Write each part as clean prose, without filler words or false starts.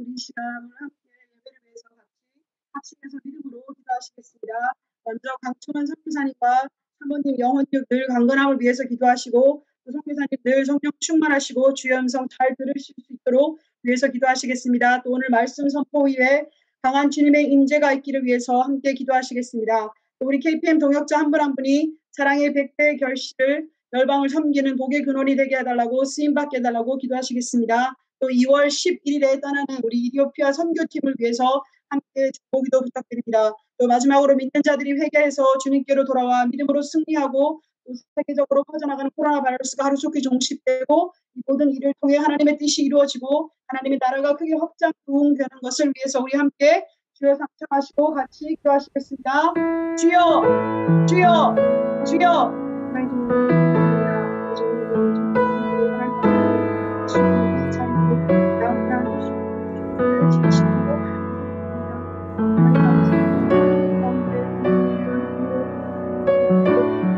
우리 시간을 함께 예배를 위해서 같이 합심해서 믿음으로 기도하시겠습니다. 먼저 강충원 선교사님과 사모님 영혼력 늘 강건함을 위해서 기도하시고 또 선교사님 늘 성령 충만하시고 주의 음성 잘 들으실 수 있도록 위해서 기도하시겠습니다. 또 오늘 말씀 선포 위에 강한 주님의 임재가 있기를 위해서 함께 기도하시겠습니다. 또 우리 KPM 동역자 한 분 한 분이 사랑의 100배 결실을 열방을 섬기는 복의 근원이 되게 해달라고 쓰임받게 해달라고 기도하시겠습니다. 또 2월 11일에 떠나는 우리 이디오피아 선교팀을 위해서 함께 축복기도 부탁드립니다. 또 마지막으로 믿는 자들이 회개해서 주님께로 돌아와 믿음으로 승리하고 또 세계적으로 퍼져나가는 코로나 바이러스가 하루속히 종식되고 이 모든 일을 통해 하나님의 뜻이 이루어지고 하나님의 나라가 크게 확장 부흥되는 것을 위해서 우리 함께 주여 상청하시고 같이 기도하시겠습니다. 주여 주여 주여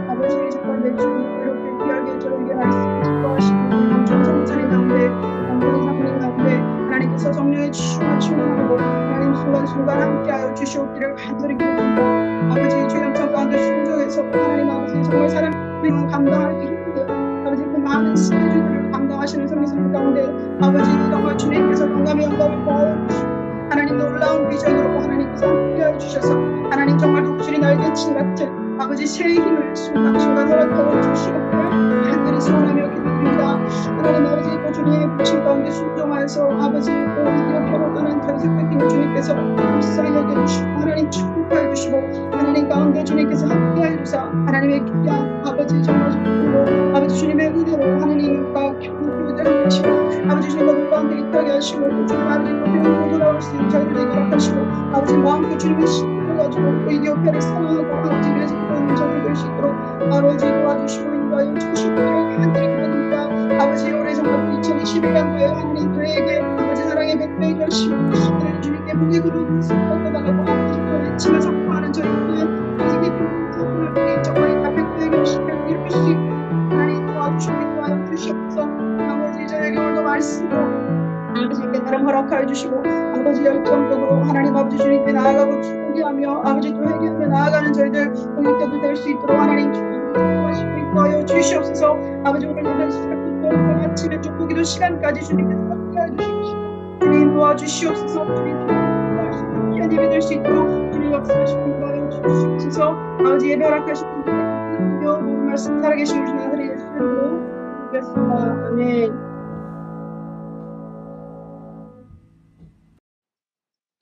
아버지의 정말 매주 이렇게 귀하게 저에게 말씀을 기뻐하시고 남쪽 성전의 가운데 남편의 사모님 가운데 하나님께서 성령의 충만하고 하나님 순간순간 함께하여 주시옵기를 간절히 기도합니다. 아버지의 주의 영성 가운데 순종해서 하나님 아버지 정말 사람을 감당하기 힘든데 아버지 그 많은 스케줄들을 감당하시는 성교사님 가운데 아버지 정말 주님께서 영감의 영광을 보여주시고 하나님 놀라운 비전으로 하나님께서 함께하여 주셔서 하나님 정말 독수리 날개친 같은 아버지 새의 힘을 순간순간 허락하여 주시옵기를 간절히 소원하며 기도드립니다. 하나님 아버지 또 주님의 부침 가운데 순종하여서 아버지 또 이디오피아로 떠난 전 선교팀을 주님께서 불쌍히 여겨주시고 하나님 축복하여 주시고 하나님 가운데 주님께서 함께하여 주사 하나님의 귀한 아버지 정말 축복으로 아버지 주님의 은혜로 하나님과 교제하게 하시고 아버지 주님과 눈 가운데 있게 하시고 또 주님 아버지 또 병으로 돌아올 수 있는 자들을 되게 하시고 아버지 마음껏 주님의 신을 가지고 이디오피아를 사랑하고 아버지 그래서 그런 자들이 될 수 있도록 아버지 도와주시고 인도하여 주시기를 간절히 기도드립니다. 아버지 올해 정말 2021년도에 하나님 저에게 아버지 사랑의 100배의 결심 하나님 주님께 복의 그릇을 쏟아달라고 아버지 또 외치며 선포하는 저희들의 아버지 깊은 부분을 통해 정말 이 100배의 결심을 이룰 수 있고 하나님 도와주시고 인도하여 주시옵소서. 아버지 저에게 오늘도 말씀으로 아버지 깨달음 허락하여 주시고 아버지 열정적으로 하나님 아버지 주님께 나아가고 포기하며 아버지 또 회개하며 나아가는 저희들 공익자도 될 수 있도록 하나님 축복하시고 인도하여 주시옵소서. 아버지 오늘 예배 시작부터 아침에 축복기도 시간까지 주님께서 함께하여 주시옵시고 주님 도와주시옵소서. 주님 축복할 수 있는 귀한 예배 될 수 있도록 주님 역사하시고 인도하여 주시옵소서. 아버지 예배 허락하신 분들께 감사드리며 모든 말씀 살아계신 우리 나들의 예수 이름으로 기도했습니다. 아멘.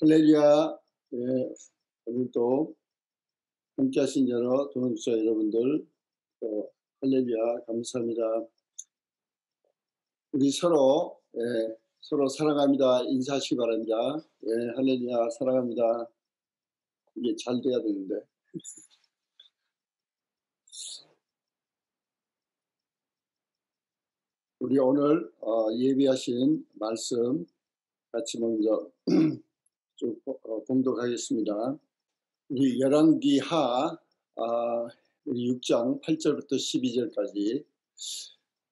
할렐루야. 오늘도 함께하신 여러 동역자 여러분들 할렐루야 감사합니다. 우리 서로 사랑합니다 인사하시기 바랍니다. 할렐루야 사랑합니다. 이게 잘 돼야 되는데 우리 오늘 예비하신 말씀 같이 먼저 쭉 봉독하겠습니다. 우리 열왕기하 우리 6장 8절부터 12절까지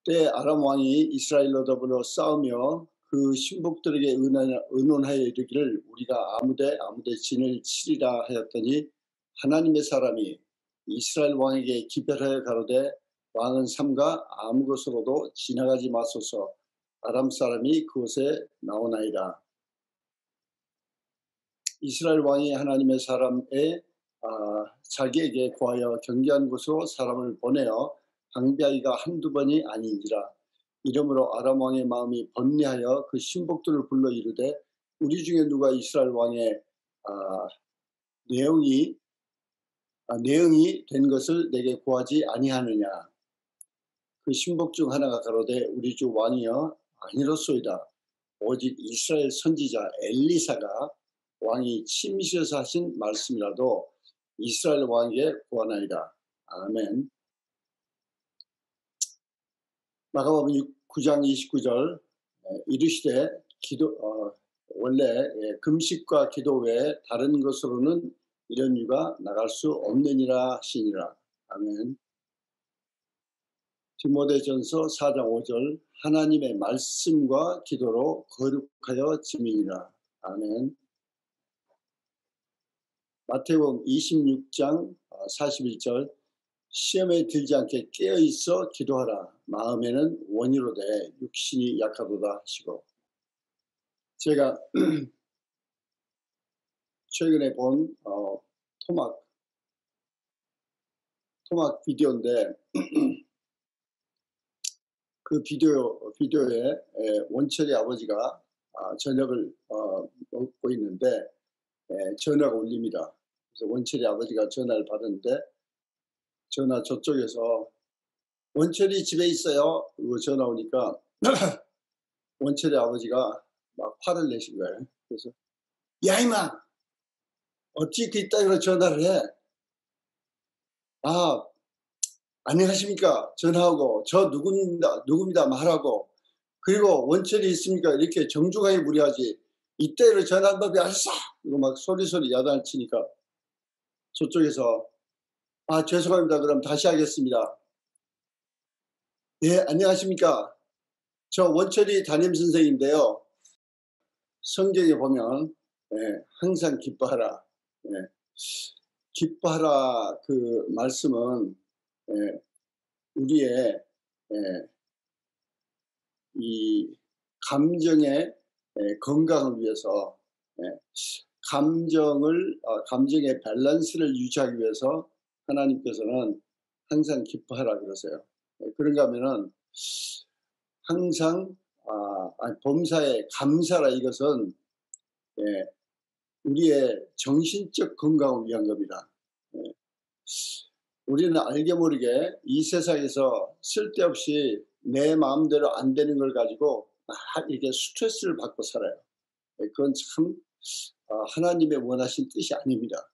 때 아람 왕이 이스라엘로 더불어 싸우며 그 신복들에게 의논하여 이르기를 우리가 아무데 진을 치리라 하였더니 하나님의 사람이 이스라엘 왕에게 기별하여 가로되 왕은 삼가 아무 곳으로도 지나가지 마소서 아람 사람이 그곳에 나오나이다. 이스라엘 왕이 하나님의 사람의 자기에게 구하여 경계한 곳으로 사람을 보내어 방비하기가 한두 번이 아닌지라. 이러므로 아람 왕의 마음이 번뇌하여 그 신복들을 불러 이르되 우리 중에 누가 이스라엘 왕의 내응이 된 것을 내게 구하지 아니하느냐. 그 신복 중 하나가 가로되 우리 주 왕이여 아니로소이다. 오직 이스라엘 선지자 엘리사가 왕이 침이셔서 하신 말씀이라도 이스라엘 왕에게 구하나이다. 아멘. 마가복음 9장 29절 이르시되 원래 금식과 기도 외에 다른 것으로는 이런 유가 나갈 수 없느니라 하시니라. 아멘. 디모데전서 4장 5절 하나님의 말씀과 기도로 거룩하여 지민이라. 아멘. 마태복음 26장 41절 시험에 들지 않게 깨어있어 기도하라. 마음에는 원이로되 육신이 약하도다 하시고, 제가 최근에 본 토막 비디오인데 그 비디오에 원철이 아버지가 저녁을 먹고 있는데 전화가 울립니다. 그래서 원철이 아버지가 전화를 받았는데 전화 저쪽에서 원철이 집에 있어요. 그리고 전화 오니까 원철이 아버지가 막 화를 내신 거예요. 그래서 야 임마 어찌 그 이따위로 전화를 해. 안녕하십니까 전화하고 저 누굽니다 말하고, 그리고 원철이 있습니까 이렇게 정중하게 물어야지 이때로 전화한 법이 알았어. 이거 막 소리 야단을 치니까 저쪽에서 죄송합니다. 그럼 다시 하겠습니다. 예, 안녕하십니까. 저 원철이 담임선생인데요. 성경에 보면 항상 기뻐하라. 기뻐하라 그 말씀은 우리의 이 감정의 건강을 위해서, 감정의 밸런스를 유지하기 위해서 하나님께서는 항상 기뻐하라 그러세요. 그런가 하면은 항상 범사에 감사라, 이것은 우리의 정신적 건강을 위한 겁니다. 우리는 알게 모르게 이 세상에서 쓸데없이 내 마음대로 안 되는 걸 가지고 이게 스트레스를 받고 살아요. 그건 참 하나님의 원하신 뜻이 아닙니다.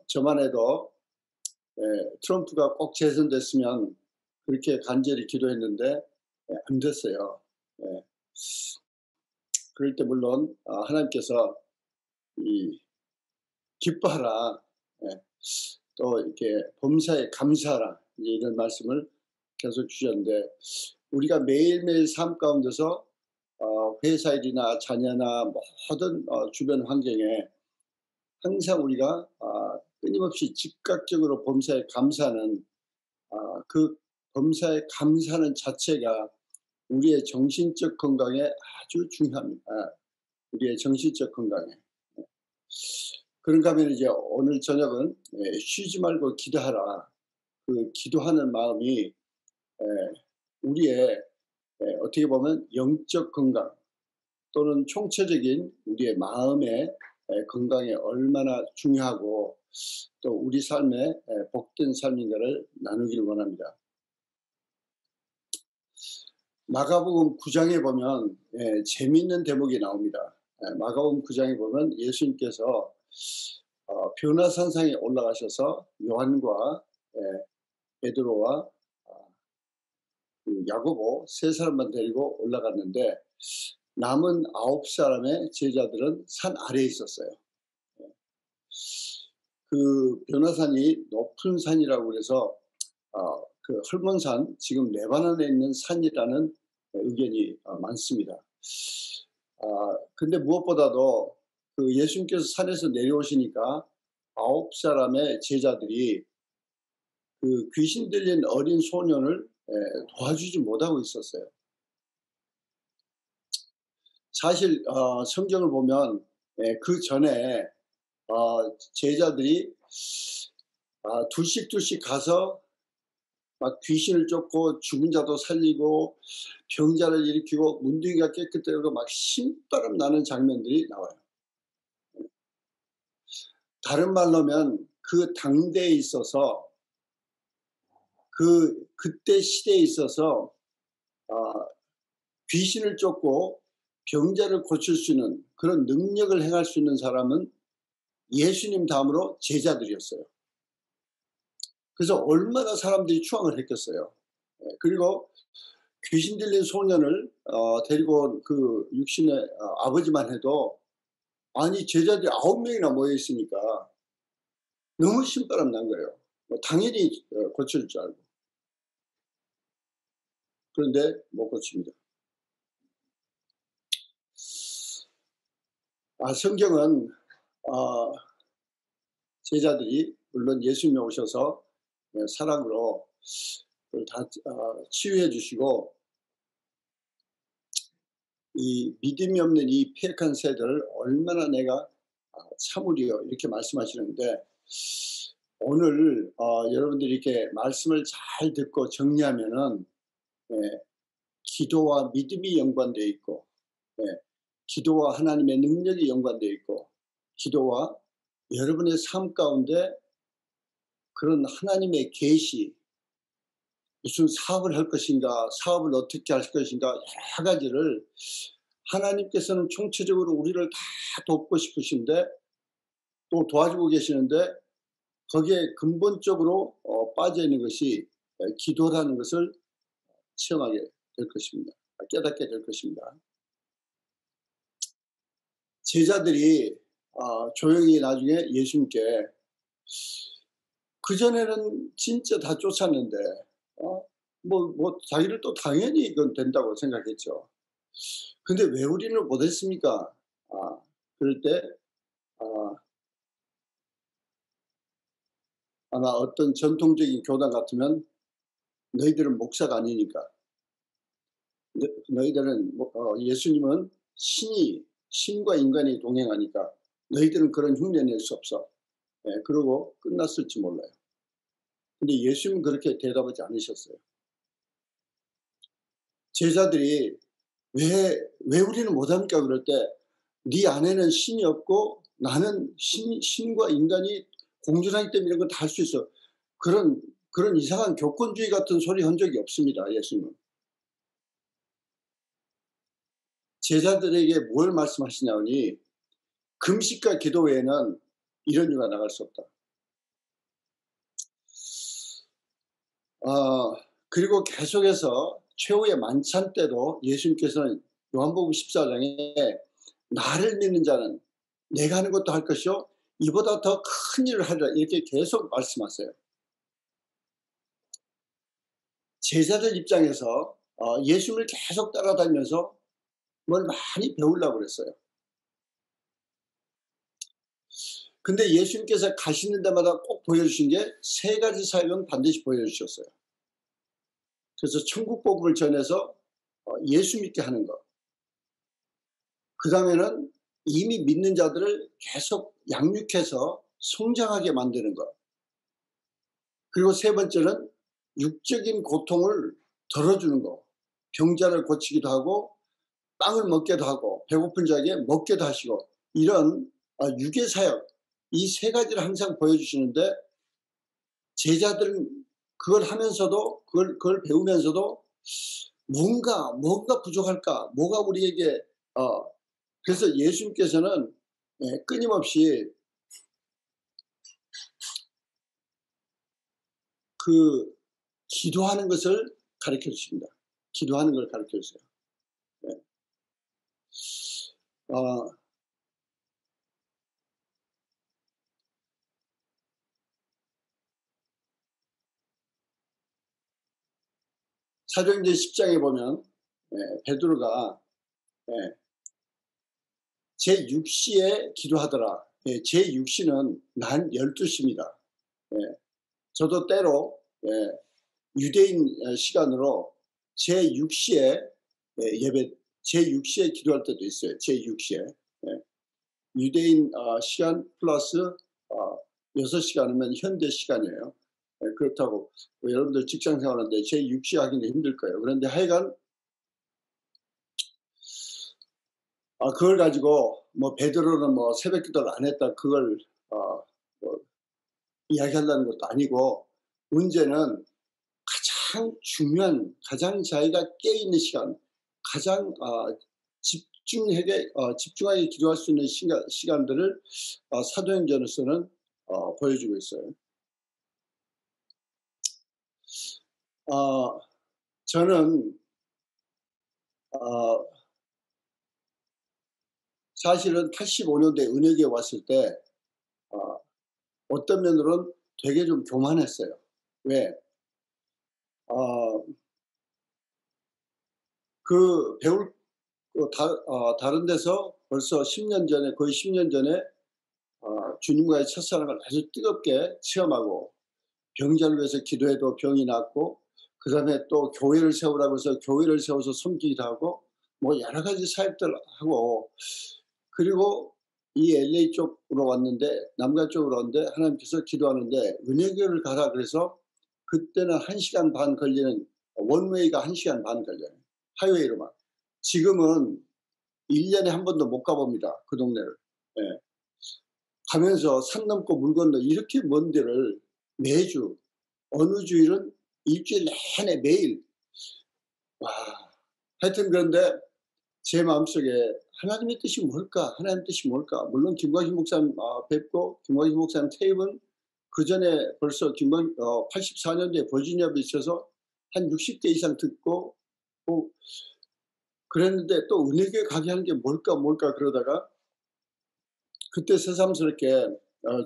저만 해도 트럼프가 꼭 재선됐으면 그렇게 간절히 기도했는데 안 됐어요. 그럴 때 물론 하나님께서 기뻐하라, 또 이렇게 범사에 감사하라, 이런 말씀을 계속 주셨는데, 우리가 매일매일 삶 가운데서 회사 일이나 자녀나 모든 주변 환경에 항상 우리가 끊임없이 즉각적으로 범사에 감사하는, 그 범사에 감사하는 자체가 우리의 정신적 건강에 아주 중요합니다. 우리의 정신적 건강에. 그런가 하면 이제 오늘 저녁은 쉬지 말고 기도하라. 그 기도하는 마음이 우리의 어떻게 보면 영적 건강 또는 총체적인 우리의 마음의 건강에 얼마나 중요하고 또 우리 삶에 복된 삶인가를 나누기를 원합니다. 마가복음 9장에 보면 재미있는 대목이 나옵니다. 마가복음 9장에 보면 예수님께서 변화산상에 올라가셔서 요한과 베드로와 야고보 세 사람만 데리고 올라갔는데 남은 9사람의 제자들은 산 아래에 있었어요. 그 변화산이 높은 산이라고 해서 그 헐몬산, 지금 레바논에 있는 산이라는 의견이 많습니다. 근데 무엇보다도 그 예수님께서 산에서 내려오시니까 9사람의 제자들이 그 귀신 들린 어린 소년을 도와주지 못하고 있었어요. 사실 성경을 보면 그 전에 제자들이 둘씩 가서 막 귀신을 쫓고 죽은 자도 살리고 병자를 일으키고 문둥이가 깨끗하고 막 신바람 나는 장면들이 나와요. 다른 말로 하면 그 당대에 있어서 그때 시대에 있어서 귀신을 쫓고 병자를 고칠 수 있는 그런 능력을 행할 수 있는 사람은 예수님 다음으로 제자들이었어요. 그래서 얼마나 사람들이 추앙을 했겠어요. 그리고 귀신 들린 소년을 데리고 온 그 육신의 아버지만 해도 아니 제자들이 9명이나 모여 있으니까 너무 신바람 난 거예요. 당연히 고칠 줄 알고. 그런데 못 고칩니다. 성경은 어, 제자들이 물론 예수님이 오셔서 사랑으로 그걸 다 치유해 주시고 이 믿음이 없는 이 폐역한 세대를 얼마나 내가 참으리요 이렇게 말씀하시는데 오늘 여러분들이 이렇게 말씀을 잘 듣고 정리하면은 기도와 믿음이 연관되어 있고 기도와 하나님의 능력이 연관되어 있고 기도와 여러분의 삶 가운데 그런 하나님의 계시 무슨 사업을 할 것인가 사업을 어떻게 할 것인가 여러 가지를 하나님께서는 총체적으로 우리를 다 돕고 싶으신데 또 도와주고 계시는데 거기에 근본적으로 빠져 있는 것이 기도라는 것을 체험하게 될 것입니다. 깨닫게 될 것입니다. 제자들이 조용히 나중에 예수님께 그전에는 진짜 다 쫓았는데 자기를 또 당연히 이건 된다고 생각했죠. 근데 왜 우리는 못했습니까? 그럴 때 아마 어떤 전통적인 교단 같으면 너희들은 목사가 아니니까 너희들은 예수님은 신과 인간이 동행하니까 너희들은 그런 흉내 낼 수 없어. 그러고 끝났을지 몰라요. 근데 예수님은 그렇게 대답하지 않으셨어요. 제자들이 왜 우리는 못합니까? 그럴 때 네 안에는 신이 없고 나는 신과 인간이 공존하기 때문에 이런 건 다 할 수 있어. 그런 이상한 교권주의 같은 소리 한 적이 없습니다. 예수님은. 제자들에게 뭘 말씀하시냐니 금식과 기도 외에는 이런 유가 나갈 수 없다. 그리고 계속해서 최후의 만찬 때도 예수님께서는 요한복음 14장에 나를 믿는 자는 내가 하는 것도 할 것이요 이보다 더 큰 일을 하리라 이렇게 계속 말씀하세요. 제자들 입장에서 예수님을 계속 따라다니면서 뭘 많이 배우려고 그랬어요. 근데 예수님께서 가시는 데마다 꼭 보여주신 게 세 가지 사역은 반드시 보여주셨어요. 그래서 천국 복음을 전해서 예수 믿게 하는 것. 그 다음에는 이미 믿는 자들을 계속 양육해서 성장하게 만드는 것. 그리고 세 번째는 육적인 고통을 덜어주는 것. 병자를 고치기도 하고 빵을 먹게도 하고 배고픈 자에게 먹게도 하시고 이런 육의 사역 이 세 가지를 항상 보여주시는데 제자들은 그걸 하면서도 그걸 배우면서도 뭔가 부족할까 뭐가 우리에게 그래서 예수님께서는 끊임없이 그 기도하는 것을 가르쳐 주십니다. 기도하는 걸 가르쳐 주세요. 사도행전 10장에 보면 베드로가 제6시에 기도하더라. 제6시는 난 12시입니다. 저도 때로 유대인 시간으로 제6시에 제6시에 기도할 때도 있어요. 제6시에 유대인 시간 플러스 6시간이면 현대 시간이에요. 그렇다고 여러분들 직장 생활하는데 제6시 하기는 힘들 거예요. 그런데 하여간 그걸 가지고 베드로는 새벽 기도를 안 했다 그걸 이야기하려는 것도 아니고 문제는 가장 중요한 가장 자기가 깨어있는 시간 가장 집중하게 기도할 수 있는 시간들을 사도행전에서는 보여주고 있어요. 저는 사실은 85년도에 은혜교회 왔을 때 어떤 면으로는 되게 좀 교만했어요. 왜? 배울 또 다른 데서 벌써 10년 전에, 거의 10년 전에 주님과의 첫사랑을 아주 뜨겁게 체험하고, 병자를 위해서 기도해도 병이 낫고, 그 다음에 또 교회를 세우라고 해서 교회를 세워서 섬기기도 하고, 뭐 여러 가지 사역들 하고, 그리고 이 LA 쪽으로 왔는데, 남가 쪽으로 왔는데 하나님께서 기도하는데 은혜교회를 가라 그래서, 그때는 1시간 반 걸리는, 원웨이가 1시간 반 걸려요. 하이웨이로만. 지금은 1년에 한 번도 못 가봅니다. 그 동네를. 예. 가면서 산 넘고 물 건너 이렇게 먼 데를 매주, 어느 주일은 일주일 내내 매일. 와, 하여튼 그런데 제 마음속에 하나님의 뜻이 뭘까? 하나님의 뜻이 뭘까? 물론 김광식 목사님 뵙고, 김광식 목사님 테이프는 그 전에 벌써 84년도에 버지니아 비치에서 한 60개 이상 듣고, 그랬는데 또 은혜교회 가게 하는 게 뭘까 그러다가, 그때 새삼스럽게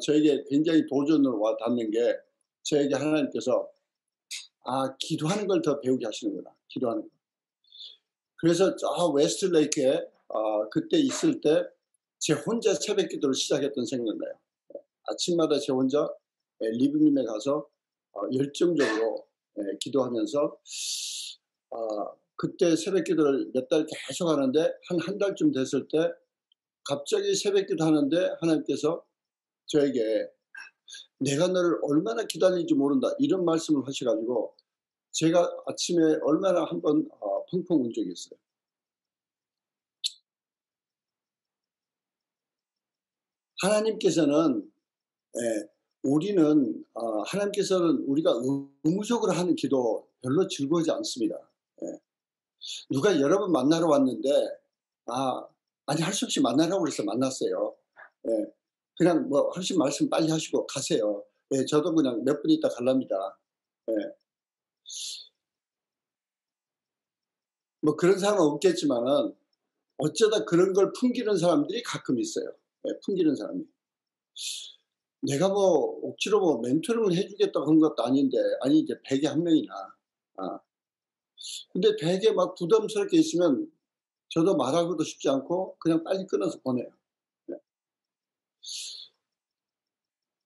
저에게 굉장히 도전으로 와 닿는 게, 저에게 하나님께서 기도하는 걸 더 배우게 하시는구나. 기도하는 거. 그래서 저 웨스트레이크에 그때 있을 때 제 혼자 새벽 기도를 시작했던 생각나요. 아침마다 제 혼자 리빙룸에 가서 열정적으로 기도하면서, 그때 새벽 기도를 몇 달 계속 하는데, 한 달쯤 됐을 때 갑자기 새벽 기도 하는데 하나님께서 저에게 내가 너를 얼마나 기다리는지 모른다, 이런 말씀을 하셔가지고, 제가 아침에 얼마나 한번 펑펑 운 적이 있어요. 하나님께서는 하나님께서는 우리가 의무적으로 하는 기도 별로 즐거워하지 않습니다. 누가 여러 번 만나러 왔는데 아니 할 수 없이 만나라고 그래서 만났어요. 그냥 뭐 하신 말씀 빨리 하시고 가세요. 저도 그냥 몇 분 있다 갈랍니다. 뭐 그런 사람은 없겠지만은 어쩌다 그런 걸 풍기는 사람들이 가끔 있어요. 풍기는 사람이. 내가 뭐 억지로 뭐 멘토링을 해주겠다고 한 것도 아닌데, 아니 이제 100에 한 명이나. 근데 100에 막 부담스럽게 있으면 저도 말하고도 싶지 않고 그냥 빨리 끊어서 보내요.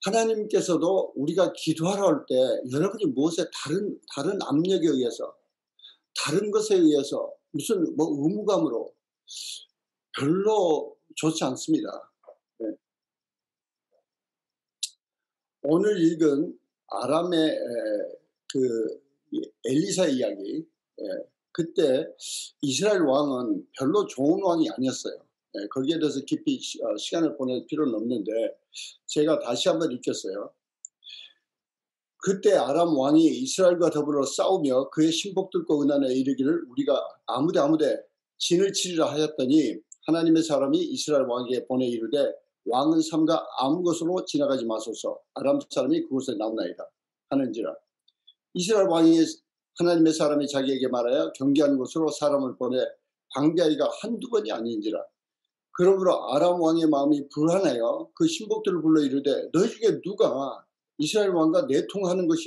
하나님께서도 우리가 기도하러 할 때 여러분이 무엇에 다른 압력에 의해서, 다른 것에 의해서 무슨 뭐 의무감으로 별로 좋지 않습니다. 오늘 읽은 아람의 그 엘리사 이야기, 그때 이스라엘 왕은 별로 좋은 왕이 아니었어요. 거기에 대해서 깊이 시간을 보낼 필요는 없는데 제가 다시 한번 읽겠어요. 그때 아람 왕이 이스라엘과 더불어 싸우며 그의 신복들과 은하에 이르기를 우리가 아무데 진을 치리라 하였더니, 하나님의 사람이 이스라엘 왕에게 보내 이르되 왕은 삼가 아무 곳으로 지나가지 마소서, 아람 사람이 그곳에 나오나이다 하는지라. 이스라엘 왕이 하나님의 사람이 자기에게 말하여 경계하는 곳으로 사람을 보내 방비하기가 한두 번이 아닌지라. 그러므로 아람 왕의 마음이 불안하여 그 신복들을 불러 이르되 너희 중에 누가 이스라엘 왕과 내통하는 걸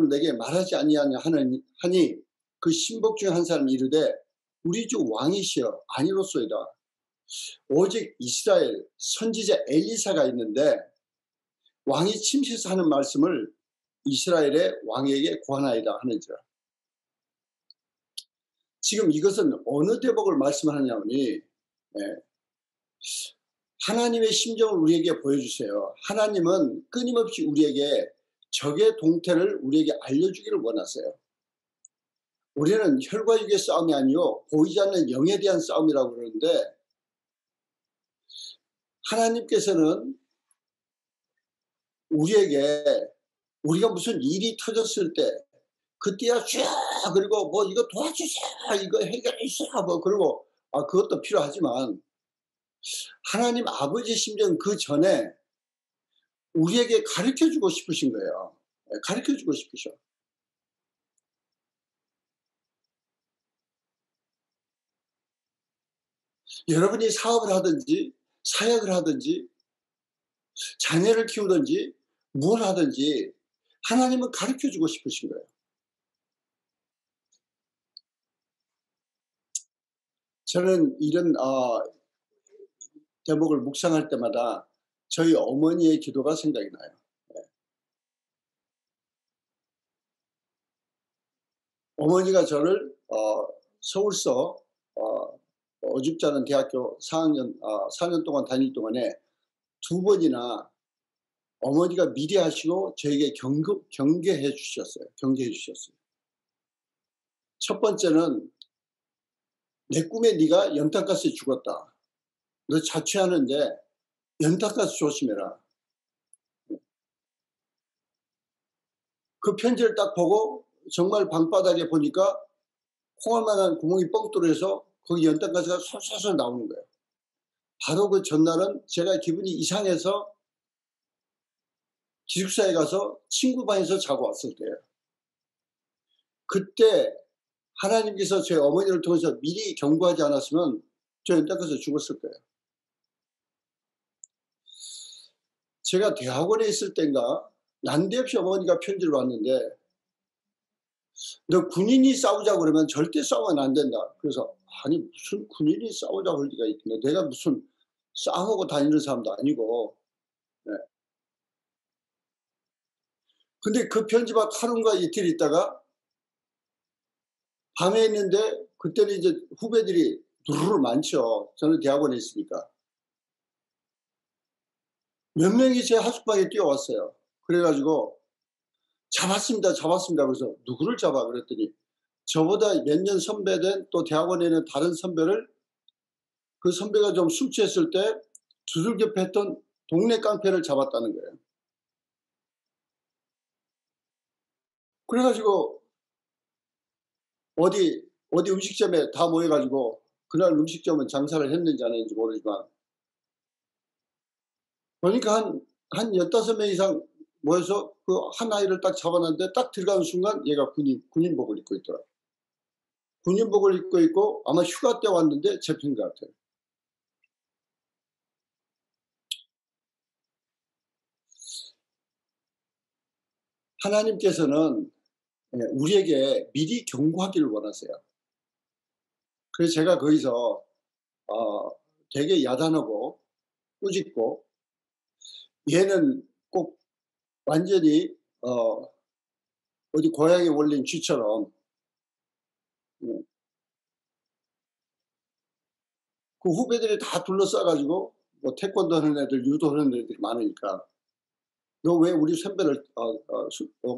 내게 말하지 아니하냐 하니, 그 신복 중 한 사람이 이르되 우리 주 왕이시여 아니로소이다. 오직 이스라엘 선지자 엘리사가 있는데 왕이 침실에서 하는 말씀을 이스라엘의 왕에게 고하나이다 하는지라. 지금 이것은 어느 대목을 말씀하느냐니, 하나님의 심정을 우리에게 보여주세요. 하나님은 끊임없이 우리에게 적의 동태를 우리에게 알려주기를 원하세요. 우리는 혈과 육의 싸움이 아니요 보이지 않는 영에 대한 싸움이라고 그러는데, 하나님께서는 우리가 무슨 일이 터졌을 때 그때야 쫙, 그리고 뭐 이거 도와주세요, 이거 해결해 주세요, 뭐 그러고 그것도 필요하지만, 하나님 아버지 심정은 그 전에 우리에게 가르쳐주고 싶으신 거예요. 가르쳐주고 싶으셔. 여러분이 사업을 하든지 사역을 하든지 자녀를 키우든지 뭘 하든지 하나님은 가르쳐주고 싶으신 거예요. 저는 이런 대목을 묵상할 때마다 저희 어머니의 기도가 생각이 나요. 어머니가 저를 서울서 어줍잖은 대학교 4년 동안 다닐 동안에 2번이나 어머니가 미리 하시고 저에게 경계해 주셨어요. 첫 번째는 내 꿈에 네가 연탄가스에 죽었다. 너 자취하는데 연탄가스 조심해라. 그 편지를 딱 보고 정말 방바닥에 보니까 콩알만한 구멍이 뻥 뚫려서 거기 연탄가스가 솔솔솔 나오는 거예요. 바로 그 전날은 제가 기분이 이상해서 기숙사에 가서 친구 방에서 자고 왔을 때예요. 그때 하나님께서 제 어머니를 통해서 미리 경고하지 않았으면 저 연탄가스에 죽었을 거예요. 제가 대학원에 있을 때인가 난데없이 어머니가 편지를 왔는데 너 군인이 싸우자고 그러면 절대 싸우면 안 된다. 그래서 아니 무슨 군인이 싸우자고 할 리가 있겠냐. 내가 무슨 싸우고 다니는 사람도 아니고. 네. 근데 그 편지가 하루인가 이틀 있다가 밤에 있는데 그때는 이제 후배들이 두루루 많죠. 저는 대학원에 있으니까. 몇 명이 제 하숙방에 뛰어왔어요. 그래가지고 잡았습니다. 그래서 누구를 잡아? 그랬더니 저보다 몇 년 선배된 또 대학원에 있는 다른 선배를 그 선배가 좀 술 취했을 때 두들겨 팼던 동네 깡패를 잡았다는 거예요. 그래가지고 어디 음식점에 다 모여가지고 그날 음식점은 장사를 했는지 안 했는지 모르지만 보니까 한 15명 이상 모여서 그 한 아이를 딱 잡아놨는데 딱 들어가는 순간 얘가 군인복을 입고 있더라고요. 군인복을 입고 있고 아마 휴가 때 왔는데 잡힌 것 같아요. 하나님께서는 우리에게 미리 경고하기를 원하세요. 그래서 제가 거기서 되게 야단하고 꾸짖고 얘는 꼭 완전히 어디 고향에 몰린 쥐처럼 그 후배들이 다 둘러싸가지고 뭐 태권도 하는 애들, 유도 하는 애들이 많으니까 너 왜 우리 선배를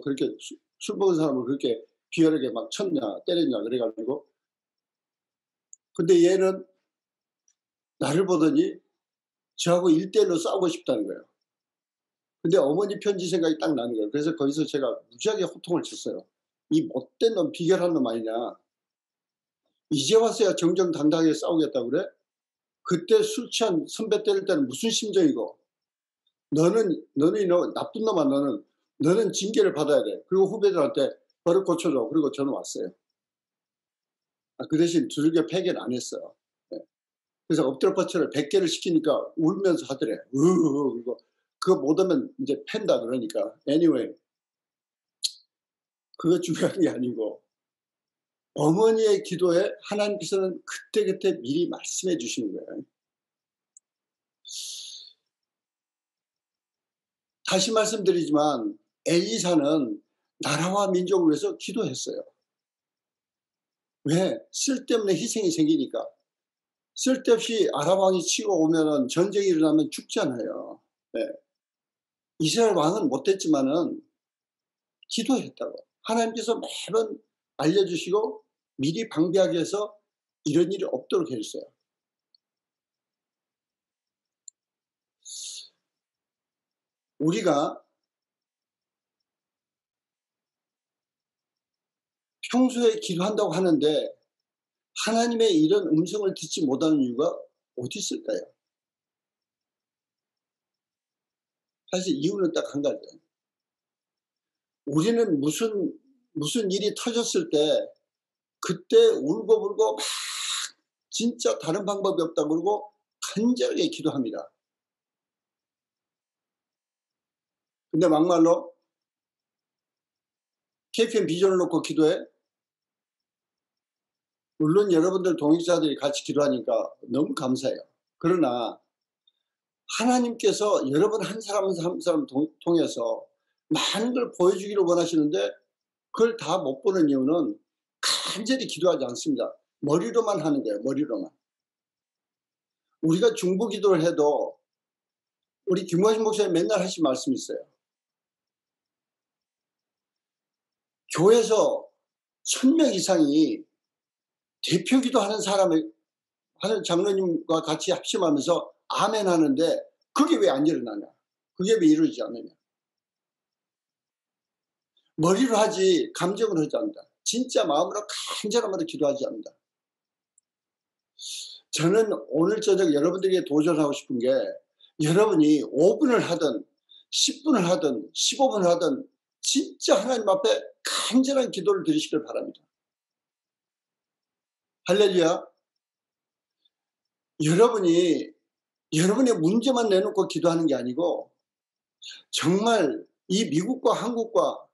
그렇게 술 먹은 사람을 그렇게 비열하게 막 쳤냐 때렸냐 그래가지고 근데 얘는 나를 보더니 저하고 1대1로 싸우고 싶다는 거예요. 근데 어머니 편지 생각이 딱 나는 거예요. 그래서 거기서 제가 무지하게 호통을 쳤어요. 이 못된 놈 비결한 놈 아니냐. 이제 와서야 정정당당하게 싸우겠다고 그래? 그때 술 취한 선배 때릴 때는 무슨 심정이고 너는 나쁜 놈아 너는 징계를 받아야 돼. 그리고 후배들한테 버릇 고쳐줘. 그리고 저는 왔어요. 그 대신 두들겨 패기는 안 했어요. 네. 그래서 엎드려 뻗쳐를 100개를 시키니까 울면서 하더래. 그리고 그거 못하면 이제 팬다 그러니까. anyway 그거 중요한 게 아니고 어머니의 기도에 하나님께서는 그때그때 미리 말씀해 주시는 거예요. 다시 말씀드리지만 엘리사는 나라와 민족을 위해서 기도했어요. 왜? 쓸데없는 희생이 생기니까. 쓸데없이 아람 왕이 치고 오면 전쟁이 일어나면 죽잖아요. 네. 이스라엘 왕은 못했지만은 기도했다고. 하나님께서 매번 알려주시고 미리 방비하게 해서 이런 일이 없도록 해주세요. 우리가 평소에 기도한다고 하는데 하나님의 이런 음성을 듣지 못하는 이유가 어디 있을까요? 사실 이유는 딱 한 가지예요. 우리는 무슨 일이 터졌을 때 그때 울고불고 막 진짜 다른 방법이 없다고 그러고 간절하게 기도합니다. 근데 막말로 KPN 비전을 놓고 기도해? 물론 여러분들 동역자들이 같이 기도하니까 너무 감사해요. 그러나 하나님께서 여러분 한 사람 한 사람 통해서 많은 걸 보여주기를 원하시는데 그걸 다 못 보는 이유는 간절히 기도하지 않습니다. 머리로만 하는 거예요. 머리로만. 우리가 중보 기도를 해도 우리 김광식 목사님 맨날 하신 말씀이 있어요. 교회에서 1000명 이상이 대표 기도하는 사람을 하는 장로님과 같이 합심하면서 아멘 하는데 그게 왜 안 일어나냐? 그게 왜 이루어지지 않느냐? 머리로 하지 감정으로 하지 않는다. 진짜 마음으로 간절한 마음으로 기도하지 않는다. 저는 오늘 저녁 여러분들에게 도전하고 싶은 게 여러분이 5분을 하든 10분을 하든 15분을 하든 진짜 하나님 앞에 간절한 기도를 드리시길 바랍니다. 할렐루야. 여러분이 여러분의 문제만 내놓고 기도하는 게 아니고 정말 이 미국과 한국과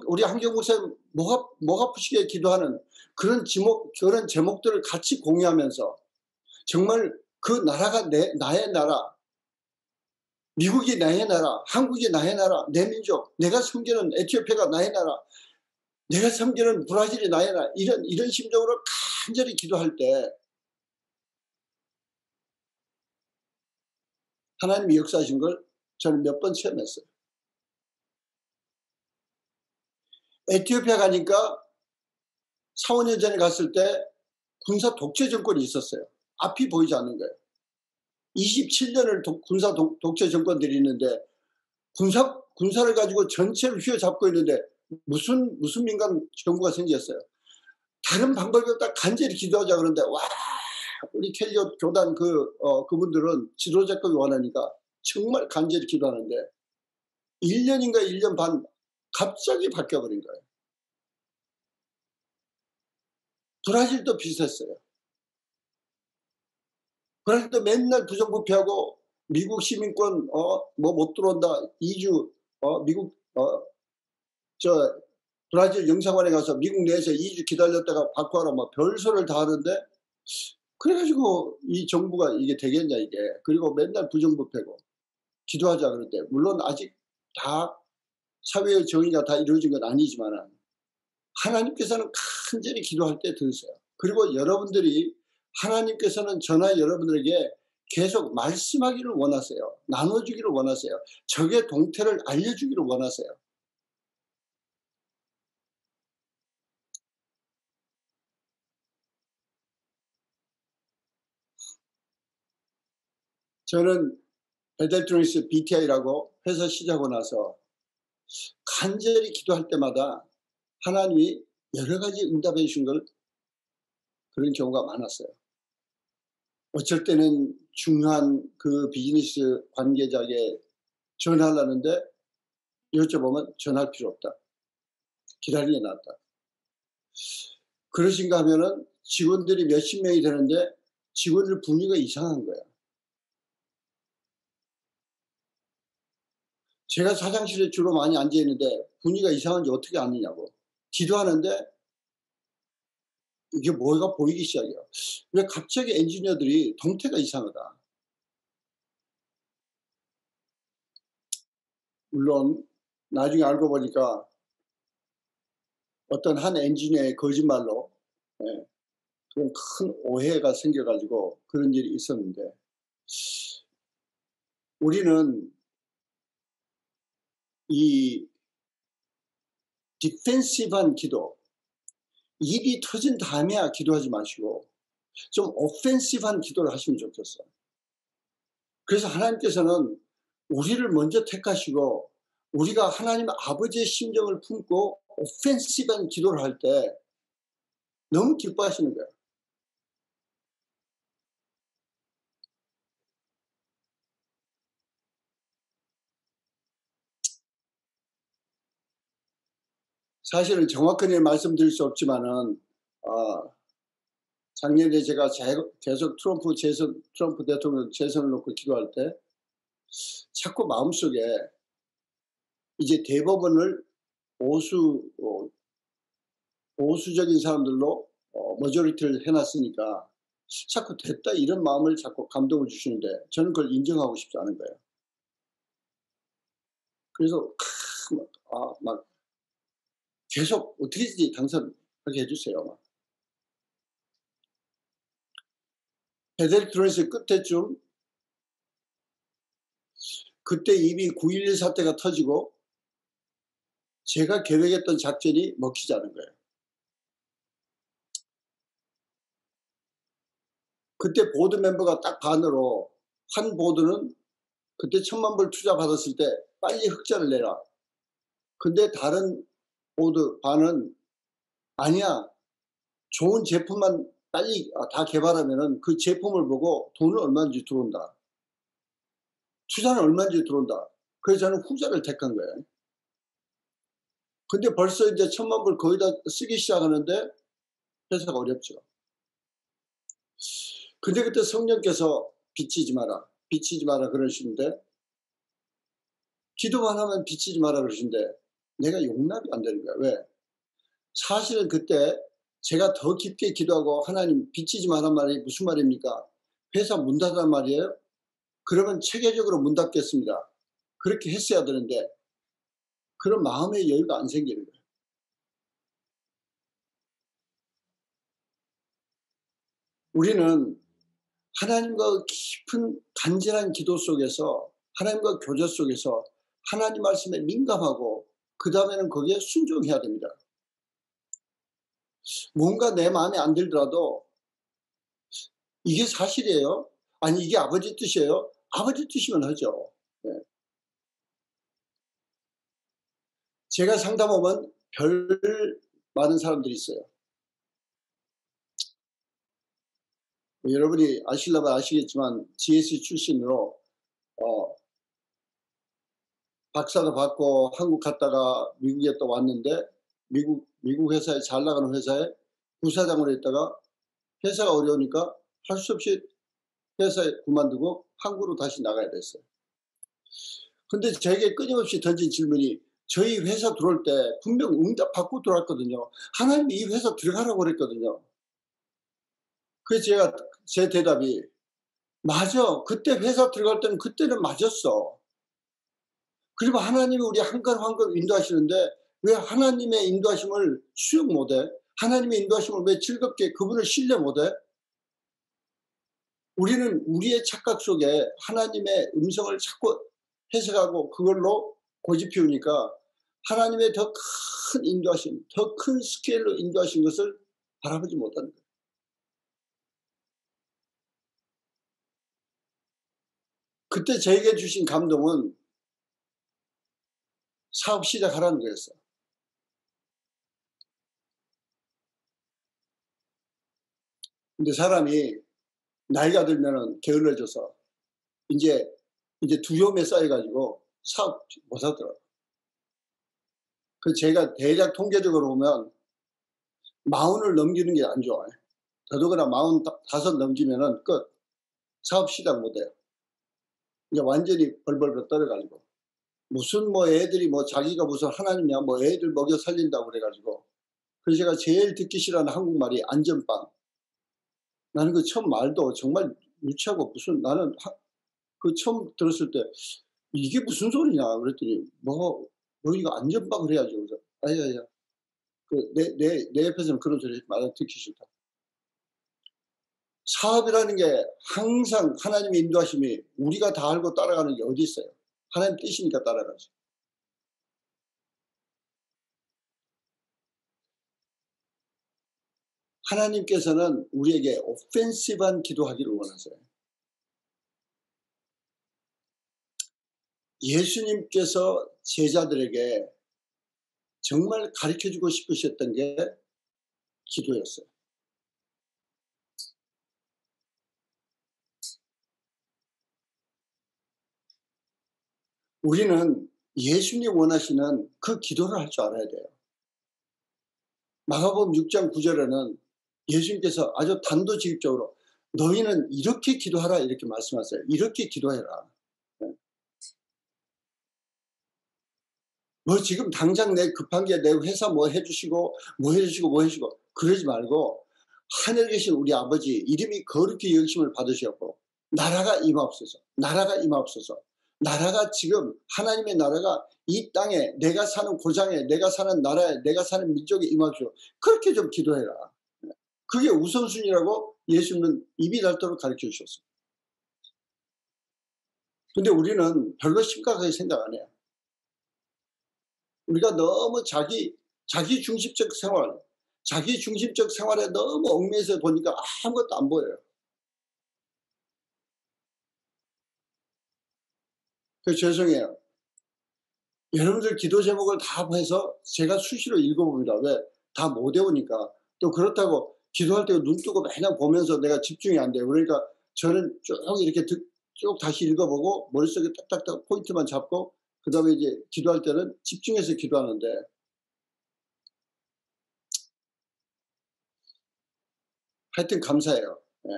우리 한경 목사님 목 아프시게 기도하는 그런 제목들을 같이 공유하면서 정말 그 나라가 나의 나라, 미국이 나의 나라, 한국이 나의 나라, 내 민족, 내가 섬기는 에티오피아가 나의 나라, 내가 섬기는 브라질이 나의 나라, 이런 심정으로 간절히 기도할 때 하나님이 역사하신 걸 저는 몇 번 체험했어요. 에티오피아 가니까 4, 5년 전에 갔을 때 군사 독재 정권이 있었어요. 앞이 보이지 않는 거예요. 27년을 군사 독재 정권들이 있는데 군사를 가지고 전체를 휘어잡고 있는데 무슨 민간 정부가 생겼어요. 다른 방법이 없다 간절히 기도하자 그러는데 와 우리 캘리엇 교단 그분들은 지도자급이 원하니까 정말 간절히 기도하는데 1년인가 1년 반 갑자기 바뀌어버린 거예요. 브라질도 비슷했어요. 브라질도 맨날 부정부패하고 미국 시민권 뭐 못 들어온다 2주 미국 브라질 영사관에 가서 미국 내에서 2주 기다렸다가 바꿔라 뭐 별소리를 다 하는데 그래가지고 이 정부가 이게 되겠냐 이게. 그리고 맨날 부정부패고 기도하자 그러는데 물론 아직 다 사회의 정의가 다 이루어진 건 아니지만 하나님께서는 간절히 기도할 때 들으세요. 그리고 여러분들이 하나님께서는 저나 여러분들에게 계속 말씀하기를 원하세요. 나눠주기를 원하세요. 적의 동태를 알려주기를 원하세요. 저는 베델트로니스 BTI라고 회사 시작하고 나서 간절히 기도할 때마다 하나님이 여러 가지 응답해 주신 걸 그런 경우가 많았어요. 어쩔 때는 중요한 그 비즈니스 관계자에게 전화하려는데 여쭤보면 전화할 필요 없다. 기다리는 게 낫다. 그러신가 하면은 직원들이 몇십 명이 되는데 직원들 분위기가 이상한 거야. 제가 사장실에 주로 많이 앉아 있는데 분위기가 이상한지 어떻게 아느냐고. 기도하는데 이게 뭐가 보이기 시작해요. 왜 갑자기 엔지니어들이 동태가 이상하다. 물론 나중에 알고 보니까 어떤 한 엔지니어의 거짓말로 그런 큰 오해가 생겨가지고 그런 일이 있었는데 우리는 이 디펜시브한 기도, 일이 터진 다음에야 기도하지 마시고 좀 오펜시브한 기도를 하시면 좋겠어요. 그래서 하나님께서는 우리를 먼저 택하시고 우리가 하나님 아버지의 심정을 품고 오펜시브한 기도를 할 때 너무 기뻐하시는 거예요. 사실은 정확하게 말씀드릴 수 없지만은 작년에 제가 계속 트럼프 대통령 재선을 놓고 기도할 때 자꾸 마음속에 이제 대법원을 보수적인 사람들로 머저리티를 해놨으니까 자꾸 됐다 이런 마음을 자꾸 감동을 주시는데 저는 그걸 인정하고 싶지 않은 거예요. 그래서 막 계속 어떻게든지 당선하게 해주세요. 막. 베델 트론스의 끝에쯤 그때 이미 9.11 사태가 터지고 제가 계획했던 작전이 먹히지 않은 거예요. 그때 보드 멤버가 딱 반으로 한 보드는 그때 1,000만 불 투자 받았을 때 빨리 흑자를 내라. 근데 다른 보드 반은 아니야. 좋은 제품만 빨리 다 개발하면은 그 제품을 보고 돈은 얼마인지 들어온다. 투자는 얼마인지 들어온다. 그래서 저는 후자를 택한 거예요. 근데 벌써 이제 1,000만 불 거의 다 쓰기 시작하는데 회사가 어렵죠. 근데 그때 성령께서 비치지 마라 그러시는데 기도만 하면 비치지 마라 그러시는데 내가 용납이 안 되는 거야. 왜? 사실은 그때 제가 더 깊게 기도하고 하나님 비치지 마란 말이 무슨 말입니까? 회사 문 닫으란 말이에요? 그러면 체계적으로 문 닫겠습니다. 그렇게 했어야 되는데 그런 마음의 여유가 안 생기는 거예요. 우리는 하나님과 깊은 간절한 기도 속에서 하나님과 교제 속에서 하나님 말씀에 민감하고 그 다음에는 거기에 순종해야 됩니다. 뭔가 내 마음에 안 들더라도 이게 사실이에요? 아니 이게 아버지 뜻이에요? 아버지 뜻이면 하죠. 네. 제가 상담하면 별 많은 사람들이 있어요. 여러분이 아시려면 아시겠지만 GS 출신으로 박사도 받고 한국 갔다가 미국에 또 왔는데 미국 회사에 잘 나가는 회사에 부사장으로 있다가 회사가 어려우니까 할 수 없이 회사에 그만두고 한국으로 다시 나가야 됐어요. 근데 제게 끊임없이 던진 질문이 저희 회사 들어올 때 분명 응답 받고 들어왔거든요. 하나님이 이 회사 들어가라고 그랬거든요. 그래서 제 대답이 맞아. 그때 회사 들어갈 때는 그때는 맞았어. 그리고 하나님이 우리 한 걸 한 걸 인도하시는데 왜 하나님의 인도하심을 수용 못해? 하나님의 인도하심을 왜 즐겁게 그분을 신뢰 못해? 우리는 우리의 착각 속에 하나님의 음성을 자꾸 해석하고 그걸로 고집 피우니까 하나님의 더 큰 인도하심, 더 큰 스케일로 인도하신 것을 바라보지 못하는 거예요. 그때 저에게 주신 감동은 사업 시작하라는 거였어요. 근데 사람이 나이가 들면은 게을러져서 이제 두려움에 쌓여가지고 사업 못 하더라고요. 그 제가 대략 통계적으로 보면 40을 넘기는 게 안 좋아요. 더더구나 45 넘기면은 끝. 사업 시작 못 해요. 이제 완전히 벌벌벌 떨어가지고. 무슨 애들이 자기가 무슨 하나님이야 애들 먹여 살린다고 그래가지고. 그래서 제가 제일 듣기 싫어하는 한국말이 안전빵. 나는 그 처음 말도 정말 유치하고 무슨 나는 그 처음 들었을 때 이게 무슨 소리냐 그랬더니 이거 안전빵을 해야지. 그래서 아야 내 옆에서는 그런 소리 말을 듣기 싫다. 사업이라는 게 항상 하나님의 인도하심이 우리가 다 알고 따라가는 게 어디 있어요. 하나님 뜻이니까 따라가죠. 하나님께서는 우리에게 오펜시브한 기도하기를 원하세요. 예수님께서 제자들에게 정말 가르쳐주고 싶으셨던 게 기도였어요. 우리는 예수님 원하시는 그 기도를 할 줄 알아야 돼요. 마가복음 6장 9절에는 예수님께서 아주 단도직입적으로 너희는 이렇게 기도하라 이렇게 말씀하세요. 이렇게 기도해라. 지금 당장 내 급한 게 내 회사 해주시고 뭐 해주시고 그러지 말고 하늘에 계신 우리 아버지 이름이 거룩히 여기심을 받으셨고 나라가 임하옵소서. 나라가 임하옵소서. 나라가 지금 하나님의 나라가 이 땅에 내가 사는 고장에 내가 사는 나라에 내가 사는 민족에 임하옵소서. 그렇게 좀 기도해라. 그게 우선순위라고 예수님은 입이 닳도록 가르쳐 주셨어요. 근데 우리는 별로 심각하게 생각 안 해요. 우리가 너무 자기 중심적 생활에 너무 얽매여서 보니까 아무것도 안 보여요. 그래서 죄송해요. 여러분들 기도 제목을 다 해서 제가 수시로 읽어봅니다. 왜? 다 못 외우니까. 또 그렇다고 기도할 때 눈 뜨고 맨날 보면서 내가 집중이 안 돼요. 그러니까 저는 쭉 이렇게 쭉 다시 읽어보고 머릿속에 딱딱딱 포인트만 잡고 그 다음에 이제 기도할 때는 집중해서 기도하는데 하여튼 감사해요. 예.